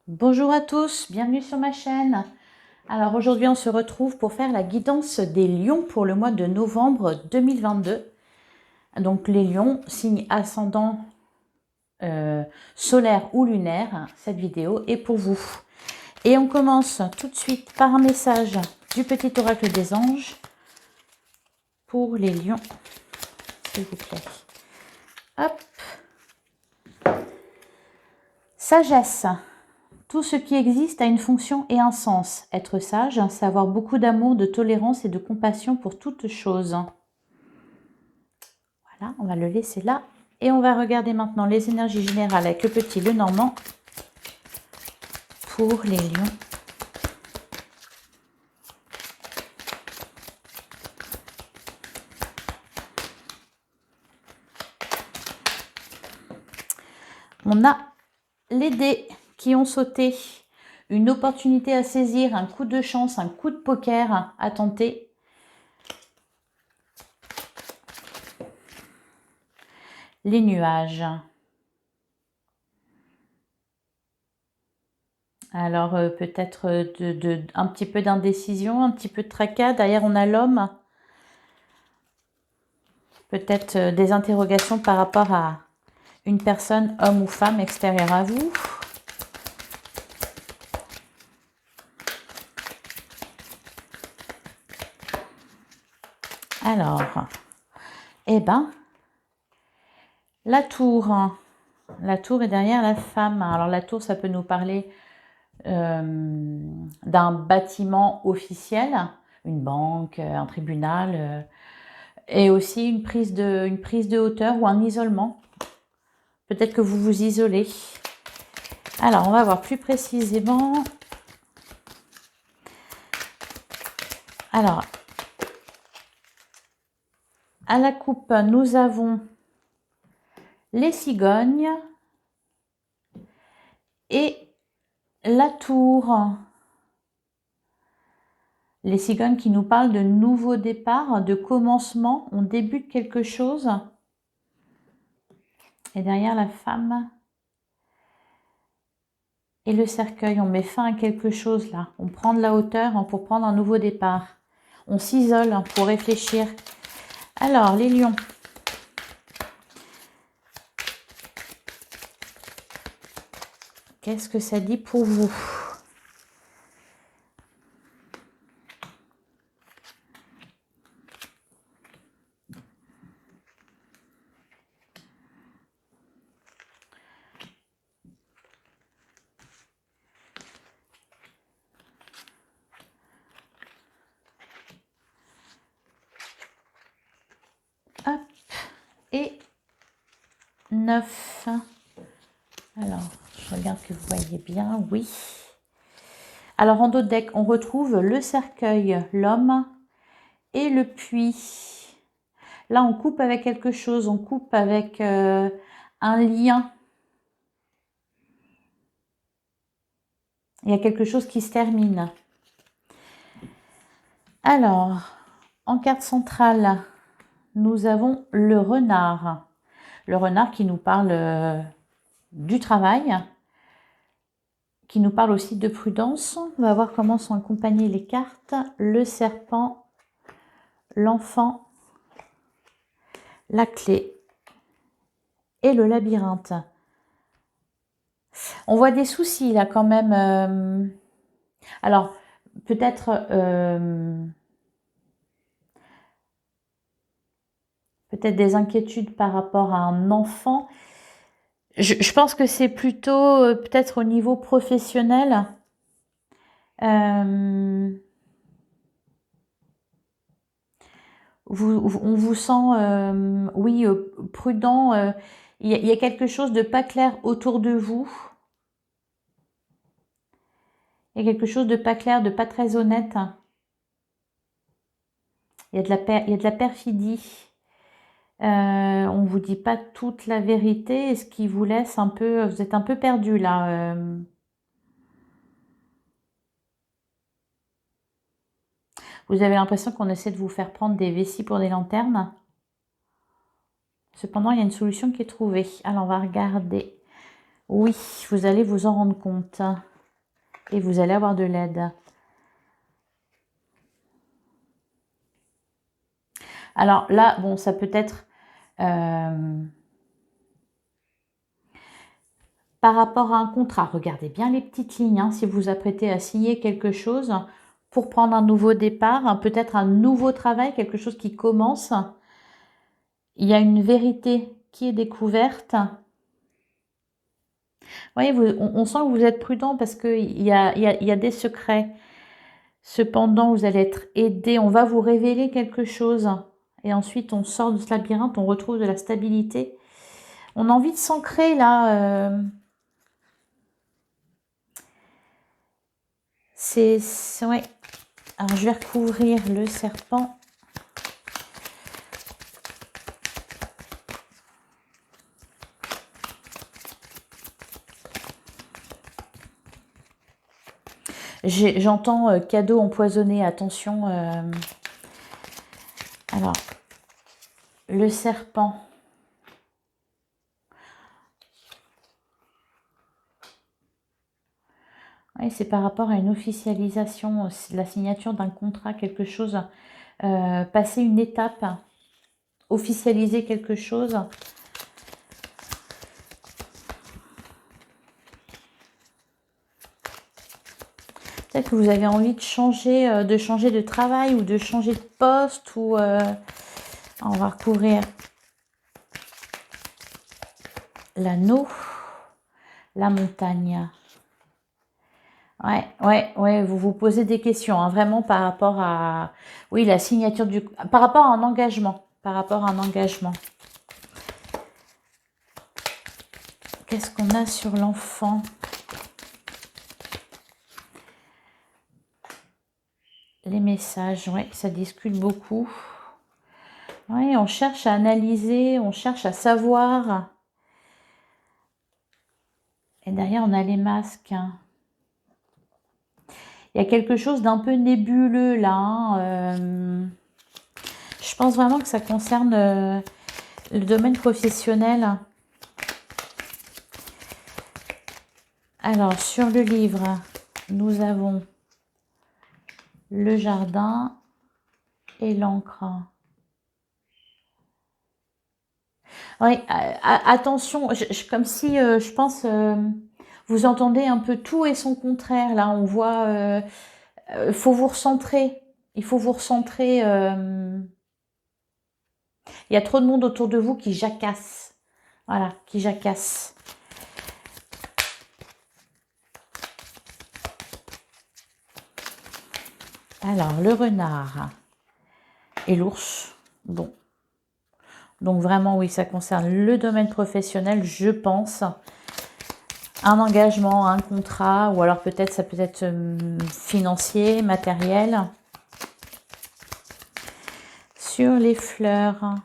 Bonjour à tous, bienvenue sur ma chaîne. Alors aujourd'hui on se retrouve pour faire la guidance des lions pour le mois de novembre 2022. Donc les lions, signe ascendant solaire ou lunaire, cette vidéo est pour vous. Et on commence tout de suite par un message du petit oracle des anges pour les lions, s'il vous plaît. Hop. Sagesse. Tout ce qui existe a une fonction et un sens. Être sage, c'est avoir beaucoup d'amour, de tolérance et de compassion pour toute chose. Voilà, on va le laisser là. Et on va regarder maintenant les énergies générales avec le petit Lenormand pour les lions. On a les dés qui ont sauté. Une opportunité à saisir, un coup de chance, un coup de poker à tenter. Les nuages. Alors peut-être un petit peu d'indécision, un petit peu de tracas. Derrière on a l'homme. Peut-être des interrogations par rapport à une personne, homme ou femme, extérieure à vous. Alors, eh ben, la tour. La tour est derrière la femme. Alors la tour, ça peut nous parler d'un bâtiment officiel, une banque, un tribunal, et aussi une prise de hauteur ou un isolement. Peut-être que vous vous isolez. Alors, on va voir plus précisément. Alors, à la coupe, nous avons les cigognes et la tour. Les cigognes qui nous parlent de nouveau départ, de commencement. On débute quelque chose. Et derrière la femme et le cercueil, on met fin à quelque chose là. On prend de la hauteur pour prendre un nouveau départ. On s'isole pour réfléchir. Alors, les lions. Qu'est-ce que ça dit pour vous? Hop. Et 9. Alors, je regarde que vous voyez bien. Oui. Alors, en dos de deck, on retrouve le cercueil, l'homme et le puits. Là, on coupe avec quelque chose. On coupe avec un lien. Il y a quelque chose qui se termine. Alors, en carte centrale, nous avons le renard. Le renard qui nous parle du travail, qui nous parle aussi de prudence. On va voir comment sont accompagnées les cartes. Le serpent, l'enfant, la clé et le labyrinthe. On voit des soucis là quand même. Alors, peut-être des inquiétudes par rapport à un enfant. Je pense que c'est plutôt peut-être au niveau professionnel. On vous sent, oui, prudent. Il y a quelque chose de pas clair autour de vous. Il y a quelque chose de pas clair, de pas très honnête. Il y a de la perfidie. On vous dit pas toute la vérité, et ce qui vous laisse un peu, vous êtes un peu perdu là. Vous avez l'impression qu'on essaie de vous faire prendre des vessies pour des lanternes. Cependant, il y a une solution qui est trouvée. Alors, on va regarder. Oui, vous allez vous en rendre compte. et vous allez avoir de l'aide. Alors là, bon, ça peut être par rapport à un contrat. Regardez bien les petites lignes, hein, si vous vous apprêtez à signer quelque chose pour prendre un nouveau départ, hein, peut-être un nouveau travail, quelque chose qui commence. Il y a une vérité qui est découverte. Vous voyez, on sent que vous êtes prudent parce qu'il y a des secrets. Cependant, vous allez être aidé. On va vous révéler quelque chose. Et ensuite, on sort de ce labyrinthe, on retrouve de la stabilité. On a envie de s'ancrer là. Ouais. Alors, je vais recouvrir le serpent. J'entends cadeau empoisonné, attention. Alors, le serpent. Oui, c'est par rapport à une officialisation, la signature d'un contrat, quelque chose, passer une étape, officialiser quelque chose. Peut-être que vous avez envie de changer de travail ou de changer de poste ou on va recouvrir l'anneau, la montagne. Ouais, vous vous posez des questions, hein, vraiment par rapport à, oui, la signature par rapport à un engagement, Qu'est-ce qu'on a sur l'enfant? Les messages, ouais, ça discute beaucoup. Ouais, on cherche à analyser, on cherche à savoir. Et derrière, on a les masques. Il y a quelque chose d'un peu nébuleux là. Hein, je pense vraiment que ça concerne le domaine professionnel. Alors, sur le livre, nous avons le jardin et l'encre. Oui, attention, comme si, je pense, vous entendez un peu tout et son contraire. Là, on voit, faut vous recentrer. Il faut vous recentrer. Il y a trop de monde autour de vous qui jacasse. Voilà, qui jacasse. Alors, le renard et l'ours. Bon. Donc vraiment, oui, ça concerne le domaine professionnel, je pense. Un engagement, un contrat, ou alors peut-être, ça peut être financier, matériel. Sur les fleurs.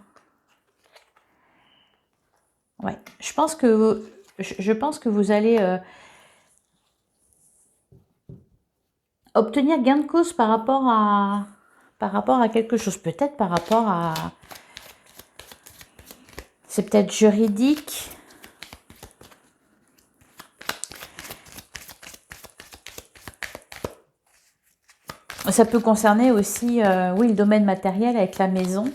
Ouais, je pense que vous allez obtenir gain de cause par rapport à quelque chose. Peut-être par rapport à... C'est peut-être juridique. Ça peut concerner aussi, oui, le domaine matériel avec la maison.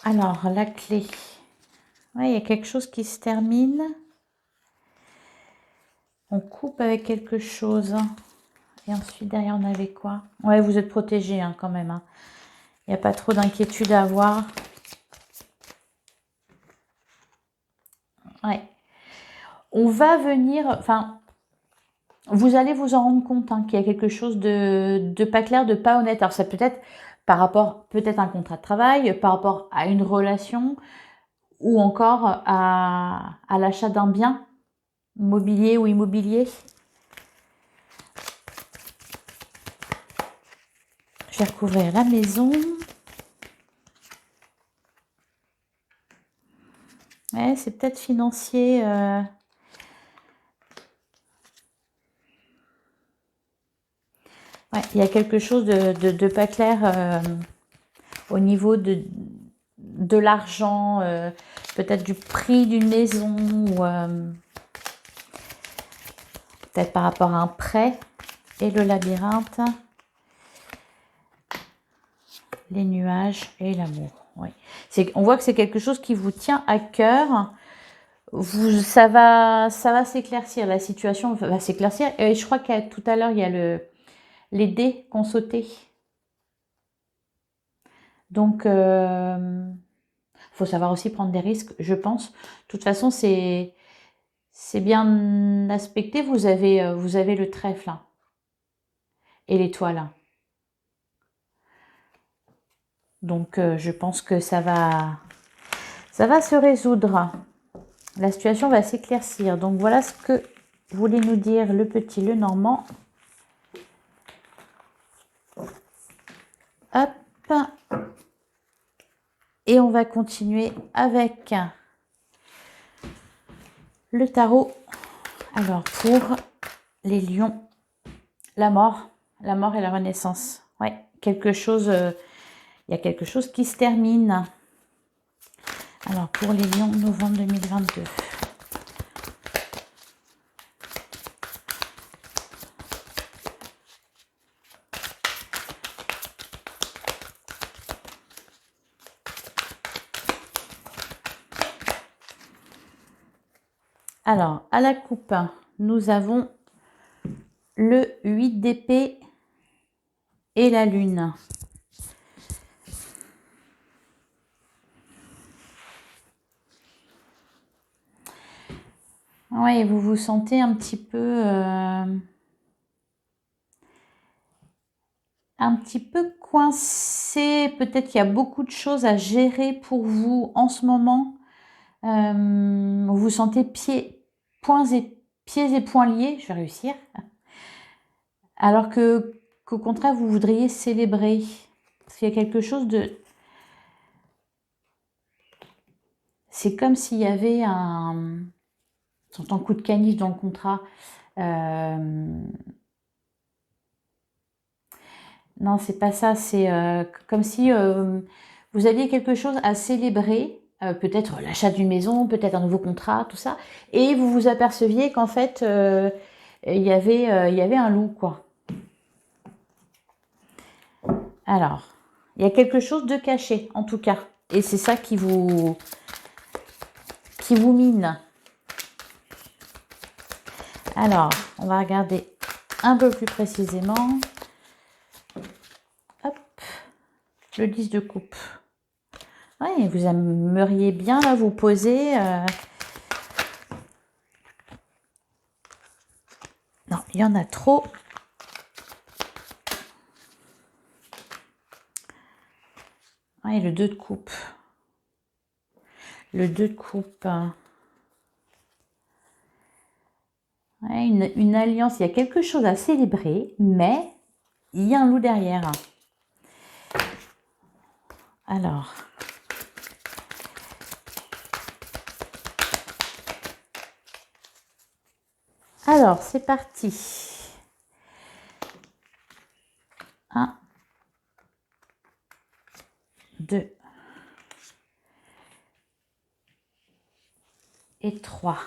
Alors, la clé. Ouais, il y a quelque chose qui se termine. On coupe avec quelque chose. Et ensuite, derrière, on avait quoi? Ouais, vous êtes protégé hein, quand même. Hein. Il n'y a pas trop d'inquiétude à avoir. Ouais. On va venir... Enfin, vous allez vous en rendre compte hein, qu'il y a quelque chose de pas clair, de pas honnête. Alors, ça peut être par rapport, peut-être un contrat de travail, par rapport à une relation, ou encore à l'achat d'un bien mobilier ou immobilier. Je vais recouvrir la maison. Ouais, c'est peut-être financier. Ouais, il y a quelque chose de pas clair au niveau de l'argent, peut-être du prix d'une maison. Ou, peut-être par rapport à un prêt. Et le labyrinthe, les nuages et l'amour. Oui. On voit que c'est quelque chose qui vous tient à cœur. Ça va s'éclaircir, la situation va s'éclaircir. Et je crois que tout à l'heure, il y a les dés qu'on sautait. Donc, faut savoir aussi prendre des risques, je pense. De toute façon, c'est bien aspecté. Vous avez le trèfle hein, et l'étoile. Donc, je pense que ça va se résoudre. La situation va s'éclaircir. Donc, voilà ce que voulait nous dire le petit Lenormand. Hop. Et on va continuer avec le tarot. Alors, pour les lions, la mort et la renaissance. Ouais, quelque chose, il y a quelque chose qui se termine. Alors, pour les lions, novembre 2022. Alors, à la coupe, nous avons le 8 d'épée et la lune. Oui, vous vous sentez un petit peu coincé. Peut-être qu'il y a beaucoup de choses à gérer pour vous en ce moment. Vous vous sentez pieds et poings liés. Je vais réussir. Alors qu'au contraire, vous voudriez célébrer. Parce qu'il y a quelque chose de... C'est comme s'il y avait un coup de canif dans le contrat. Non, c'est pas ça. C'est comme si vous aviez quelque chose à célébrer. Peut-être l'achat d'une maison, peut-être un nouveau contrat, tout ça. Et vous vous aperceviez qu'en fait, il y avait un loup, quoi. Alors, il y a quelque chose de caché, en tout cas. Et c'est ça qui vous mine. Alors, on va regarder un peu plus précisément. Hop, le 10 de coupe. Oui, vous aimeriez bien là vous poser. Non, il y en a trop. Oui, le 2 de coupe. Le 2 de coupe. Ouais, une alliance, il y a quelque chose à célébrer, mais il y a un loup derrière. Alors. Alors, c'est parti. 1, 2 et 3.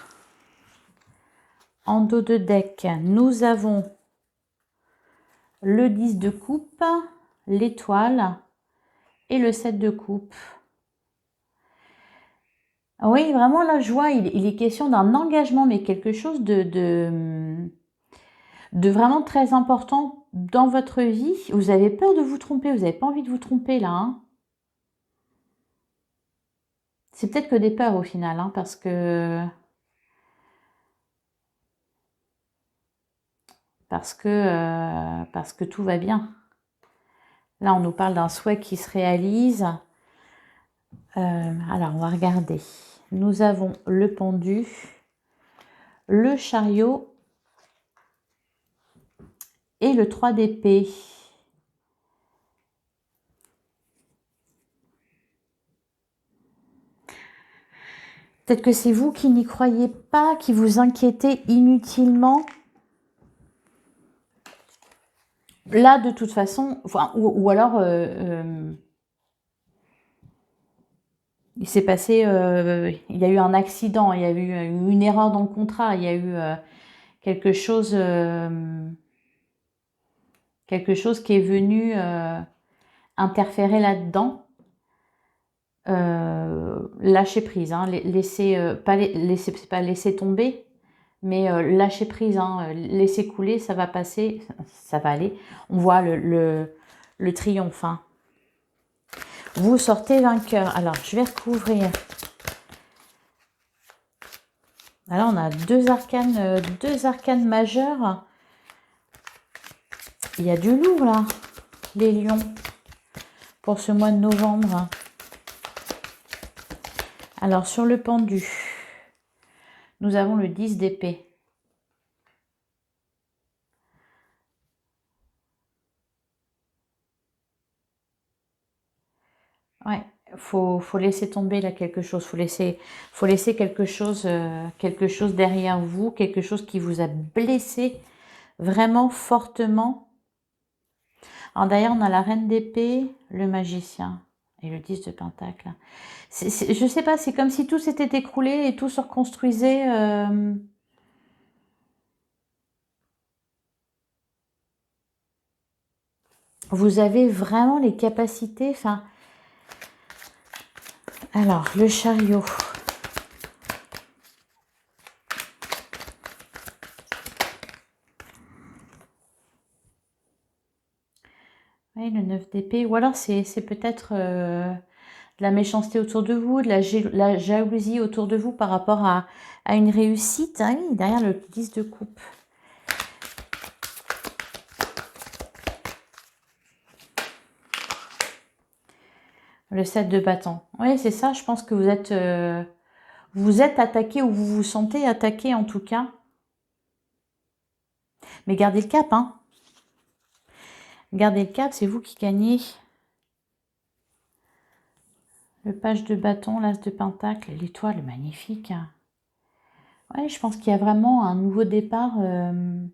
En dos de deck, nous avons le 10 de coupe, l'étoile et le 7 de coupe. Oui, vraiment, là, je vois, il est question d'un engagement, mais quelque chose de vraiment très important dans votre vie. Vous avez peur de vous tromper, vous n'avez pas envie de vous tromper, là. Hein. C'est peut-être que des peurs, au final, hein, parce que tout va bien. Là, on nous parle d'un souhait qui se réalise. Alors, on va regarder. Nous avons le pendu, le chariot et le 3 d'épée. Peut-être que c'est vous qui n'y croyez pas, qui vous inquiétez inutilement. Là, de toute façon, enfin, ou alors, il s'est passé, il y a eu un accident, il y a eu une erreur dans le contrat, il y a eu quelque chose qui est venu interférer là-dedans. Lâcher prise, hein, c'est pas laisser tomber, mais lâcher prise, hein, laisser couler, ça va passer, ça va aller. On voit le triomphe. Hein. Vous sortez vainqueur. Alors, je vais recouvrir. Alors, on a deux arcanes majeures. Il y a du lourd, là, les lions, pour ce mois de novembre. Alors, sur le pendu, nous avons le 10 d'épée. Ouais, faut laisser tomber là quelque chose. Faut laisser quelque chose derrière vous, quelque chose qui vous a blessé vraiment fortement. Alors d'ailleurs, on a la reine d'épée, le magicien et le 10 de pentacle. Je sais pas, c'est comme si tout s'était écroulé et tout se reconstruisait. Vous avez vraiment les capacités. Enfin, alors le chariot. Oui, le 9 d'épée. Ou alors c'est peut-être de la méchanceté autour de vous, de la jalousie autour de vous par rapport à une réussite. Ah oui, derrière le 10 de coupe. Le 7 de bâton. Oui, c'est ça. Je pense que vous êtes attaqué ou vous vous sentez attaqué en tout cas. Mais gardez le cap, hein. Gardez le cap, c'est vous qui gagnez. Le page de bâton, l'as de pentacle, l'étoile, magnifique. Ouais, je pense qu'il y a vraiment un nouveau départ, un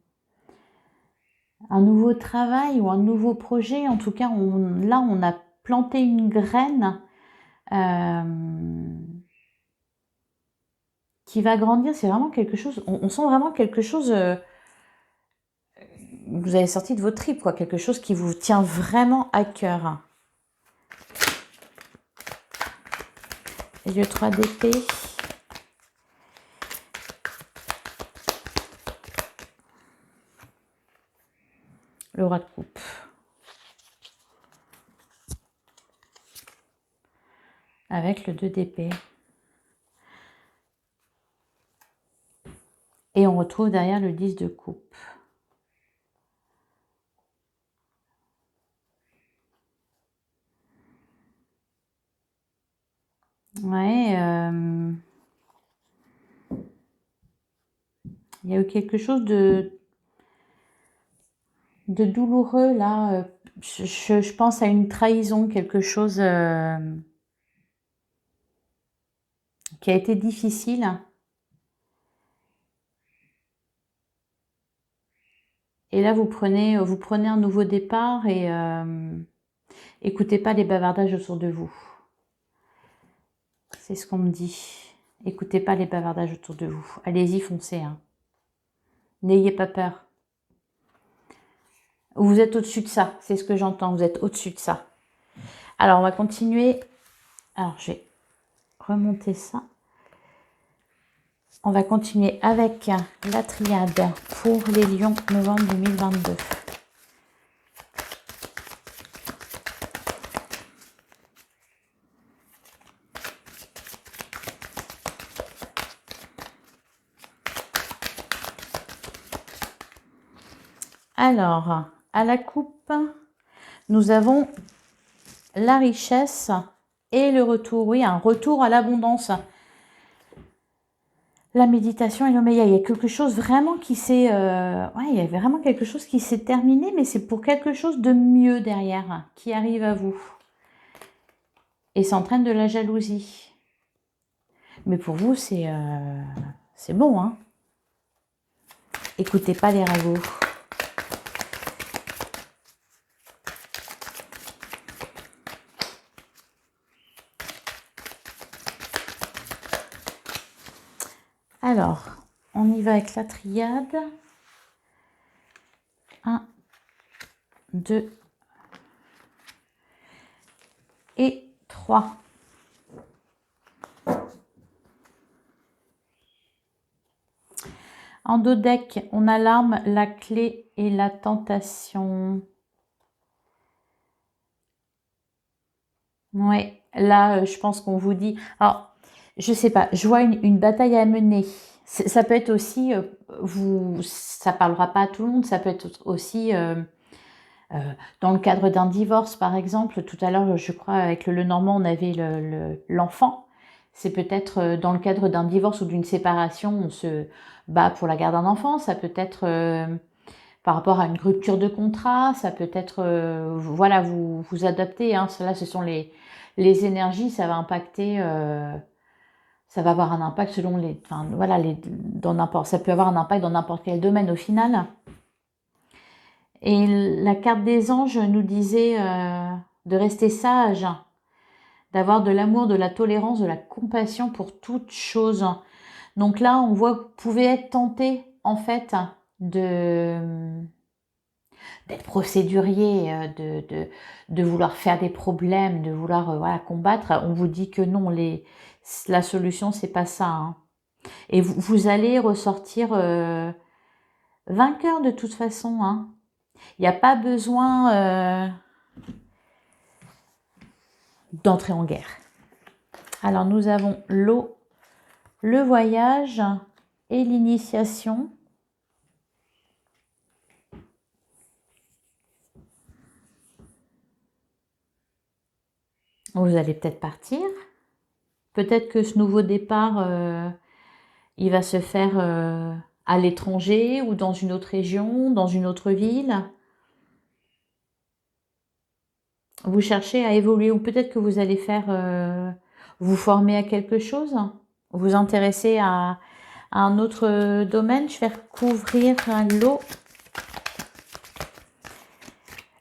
nouveau travail ou un nouveau projet. En tout cas, là, on a planté une graine qui va grandir. C'est vraiment quelque chose, on sent vraiment quelque chose, vous avez sorti de vos tripes, quoi. Quelque chose qui vous tient vraiment à cœur. Et le 3 d'épée. Le roi de coupe. Avec le 2 d'épée. Et on retrouve derrière le 10 de coupe. Ouais. Il y a eu quelque chose de douloureux là. Je pense à une trahison, quelque chose qui a été difficile. Et là, vous prenez un nouveau départ et écoutez pas les bavardages autour de vous. C'est ce qu'on me dit. Écoutez pas les bavardages autour de vous. Allez-y, foncez. Hein. N'ayez pas peur. Vous êtes au-dessus de ça. C'est ce que j'entends. Vous êtes au-dessus de ça. Alors, on va continuer. Alors, je vais remonter ça. On va continuer avec la triade pour les lions novembre 2022. Alors, à la coupe, nous avons la richesse et le retour. Oui, un retour à l'abondance. La méditation et l'oméga. Il y a quelque chose vraiment qui s'est... ouais, il y avait vraiment quelque chose qui s'est terminé, mais c'est pour quelque chose de mieux derrière qui arrive à vous. Et ça entraîne de la jalousie. Mais pour vous, c'est bon, hein. Écoutez pas les ragots. Alors, On y va avec la triade. 1, 2 et 3. En dos deck, on a l'arme, la clé et la tentation. Ouais, là, je pense qu'on vous dit... Alors, je sais pas, je vois une bataille à mener. Ça peut être aussi... ça parlera pas à tout le monde, ça peut être aussi... dans le cadre d'un divorce, par exemple. Tout à l'heure, je crois, avec le Normand, on avait l'enfant. C'est peut-être dans le cadre d'un divorce ou d'une séparation, on se bat pour la garde d'un enfant. Ça peut être par rapport à une rupture de contrat. Ça peut être, voilà, vous adaptez. Hein. Là, ce sont les énergies. Ça va impacter... ça va avoir un impact selon les... Enfin, voilà, ça peut avoir un impact dans n'importe quel domaine au final. Et la carte des anges nous disait de rester sage, d'avoir de l'amour, de la tolérance, de la compassion pour toute chose. Donc là, on voit que vous pouvez être tenté, en fait, d'être procédurier, de vouloir faire des problèmes, de vouloir voilà, combattre. On vous dit que non, la solution, c'est pas ça. Hein. Et vous allez ressortir vainqueur de toute façon. Hein. Il n'y a pas besoin d'entrer en guerre. Alors, nous avons l'eau, le voyage et l'initiation. Vous allez peut-être partir. Peut-être que ce nouveau départ, il va se faire à l'étranger ou dans une autre région, dans une autre ville. Vous cherchez à évoluer ou peut-être que vous allez faire, vous former à quelque chose, vous intéresser à un autre domaine. Je vais recouvrir l'eau.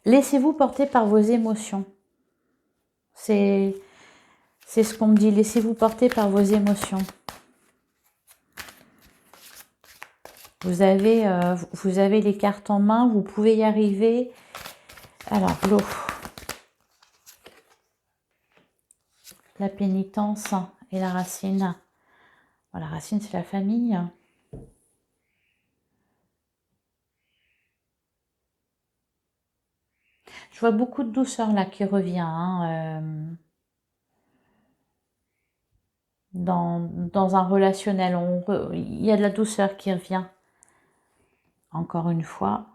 Laissez-vous porter par vos émotions. C'est ce qu'on me dit. Laissez-vous porter par vos émotions. Vous avez les cartes en main. Vous pouvez y arriver. Alors, l'eau. La pénitence et la racine. Bon, la racine, c'est la famille. Je vois beaucoup de douceur là qui revient. Hein, dans un relationnel. Il y a de la douceur qui revient. Encore une fois.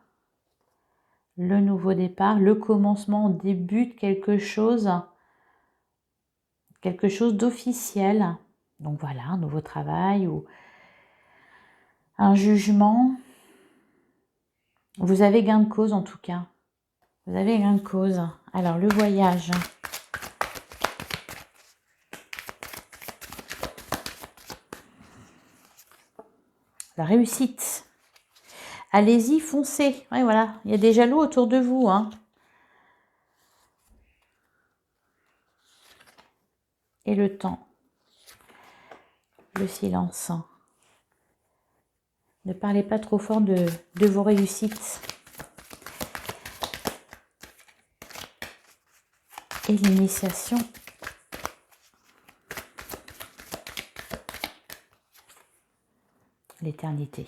Le nouveau départ, le commencement, on débute quelque chose d'officiel. Donc voilà, un nouveau travail ou un jugement. Vous avez gain de cause en tout cas. Vous avez gain de cause. Alors le voyage. La réussite. Allez-y, foncez. Ouais, voilà, il y a des jaloux autour de vous. Hein. Et le temps. Le silence. Ne parlez pas trop fort de vos réussites. Et l'initiation. L'éternité.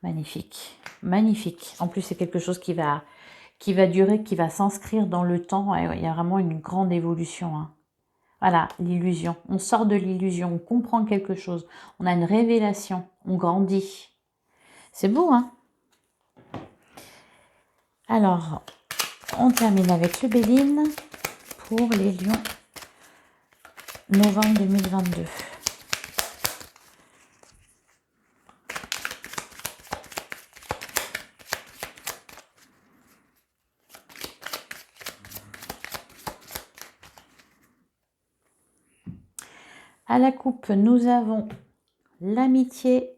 Magnifique. Magnifique. En plus, c'est quelque chose qui va durer, qui va s'inscrire dans le temps. Il y a vraiment une grande évolution. Hein. Voilà, l'illusion. On sort de l'illusion, on comprend quelque chose. On a une révélation, on grandit. C'est beau, hein? Alors, on termine avec le Béline pour les lions novembre 2022. À la coupe, nous avons l'amitié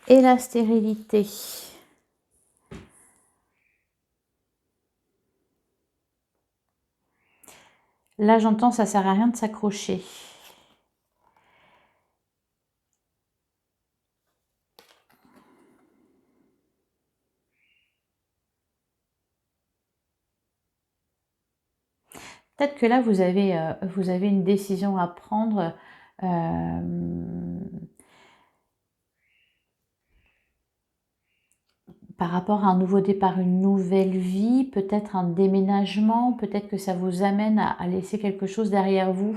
et la stérilité. Là, j'entends, ça sert à rien de s'accrocher. Peut-être que là, vous avez une décision à prendre par rapport à un nouveau départ, une nouvelle vie, peut-être un déménagement, peut-être que ça vous amène à laisser quelque chose derrière vous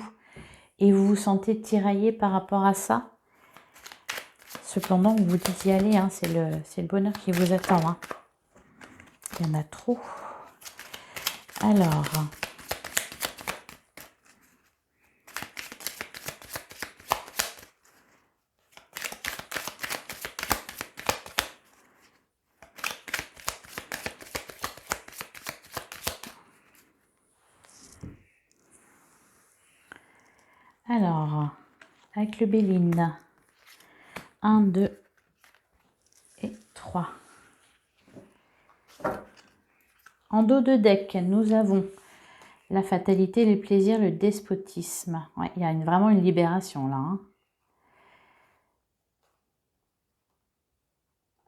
et vous vous sentez tiraillé par rapport à ça. Cependant, vous vous dites y aller, hein, c'est le bonheur qui vous attend. Hein. Il y en a trop. Alors, avec le Béline, 1, 2 et 3. En dos de deck, nous avons la fatalité, les plaisirs, le despotisme. Ouais, il y a vraiment une libération là. Hein.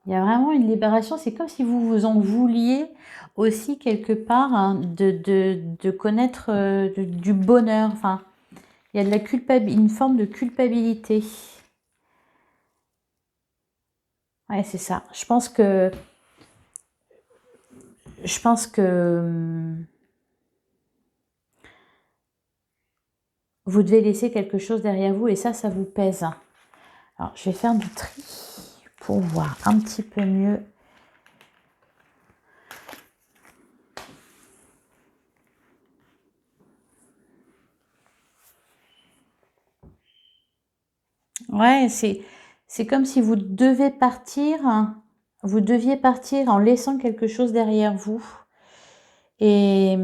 Il y a vraiment une libération. C'est comme si vous vous en vouliez aussi quelque part hein, de connaître du bonheur. Enfin, il y a de la une forme de culpabilité. Ouais, c'est ça. Je pense que vous devez laisser quelque chose derrière vous et ça vous pèse. Alors, je vais faire du tri pour voir un petit peu mieux. Ouais, c'est comme si vous deviez partir en laissant quelque chose derrière vous. Et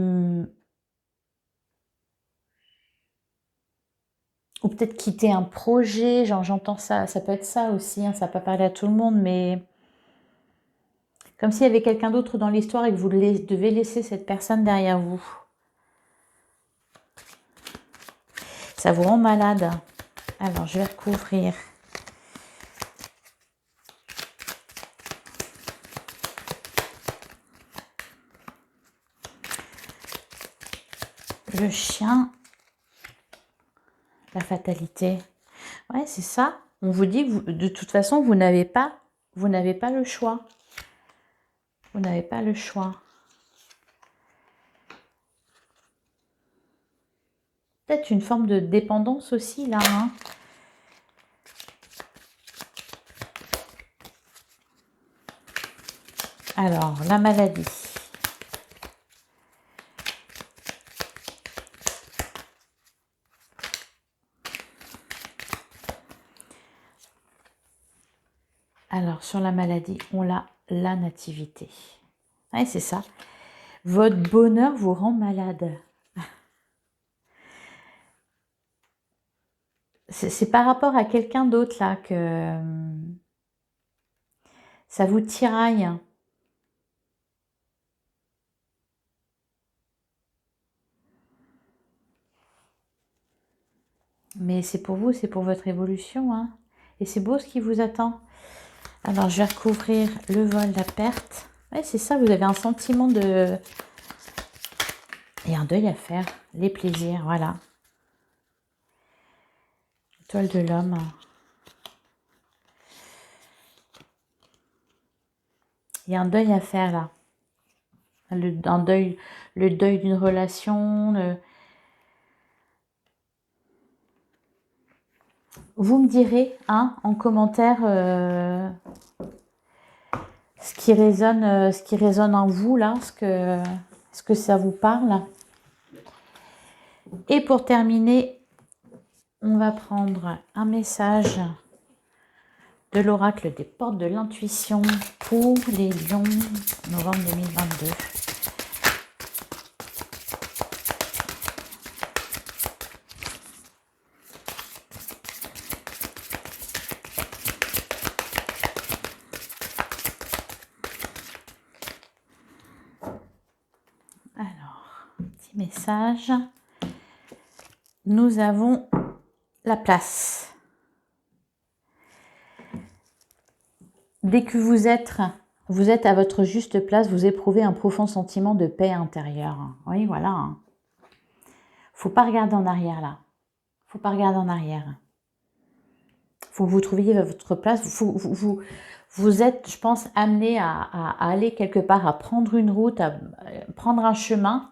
ou peut-être quitter un projet, genre j'entends ça, ça peut être ça aussi, hein, ça peut pas parler à tout le monde, mais comme s'il y avait quelqu'un d'autre dans l'histoire et que vous devez laisser cette personne derrière vous. Ça vous rend malade. Alors, je vais recouvrir. Le chien. La fatalité. Ouais, c'est ça. On vous dit, de toute façon, vous n'avez pas le choix. Vous n'avez pas le choix. Peut-être une forme de dépendance aussi, là. Hein. Alors, la maladie. Alors, sur la maladie, on a la nativité. Ouais, c'est ça. Votre bonheur vous rend malade. C'est par rapport à quelqu'un d'autre, là, que ça vous tiraille. Mais c'est pour vous, c'est pour votre évolution. Hein. Et c'est beau ce qui vous attend. Alors, je vais recouvrir le vol, la perte. Oui, c'est ça, vous avez un sentiment de... Et un deuil à faire. Les plaisirs, voilà. Étoile de l'homme. Il y a un deuil à faire, là. Le deuil d'une relation. Vous me direz, hein, en commentaire... ce qui résonne en vous là, ce que ça vous parle. Et pour terminer, on va prendre un message de l'oracle des portes de l'intuition pour les lions, novembre 2022. Message. Nous avons la place. Dès que vous êtes à votre juste place, vous éprouvez un profond sentiment de paix intérieure. Oui, voilà. Faut pas regarder en arrière là. Faut pas regarder en arrière. Faut que vous trouviez votre place. Vous êtes, je pense, amené à aller quelque part, à prendre une route, à prendre un chemin.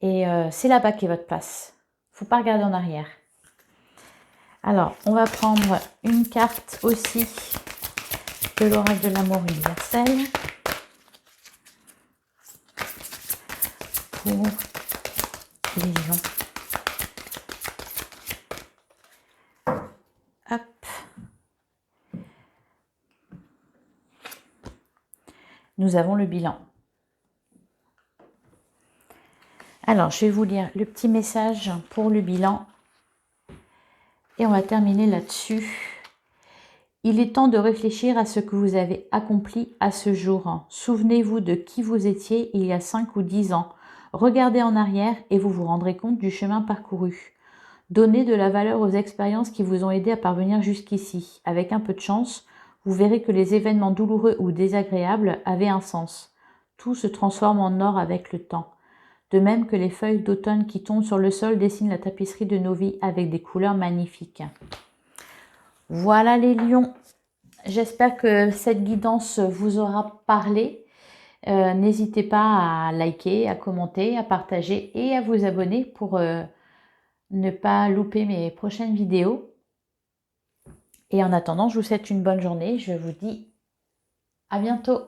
Et c'est là-bas qu'est votre place. Faut pas regarder en arrière. Alors, on va prendre une carte aussi de l'oracle de l'amour universel pour les gens. Hop. Nous avons le bilan. Alors, je vais vous lire le petit message pour le bilan. Et on va terminer là-dessus. Il est temps de réfléchir à ce que vous avez accompli à ce jour. Souvenez-vous de qui vous étiez il y a 5 ou 10 ans. Regardez en arrière et vous vous rendrez compte du chemin parcouru. Donnez de la valeur aux expériences qui vous ont aidé à parvenir jusqu'ici. Avec un peu de chance, vous verrez que les événements douloureux ou désagréables avaient un sens. Tout se transforme en or avec le temps. De même que les feuilles d'automne qui tombent sur le sol dessinent la tapisserie de nos vies avec des couleurs magnifiques. Voilà les lions. J'espère que cette guidance vous aura parlé. N'hésitez pas à liker, à commenter, à partager et à vous abonner pour ne pas louper mes prochaines vidéos. Et en attendant, je vous souhaite une bonne journée. Je vous dis à bientôt.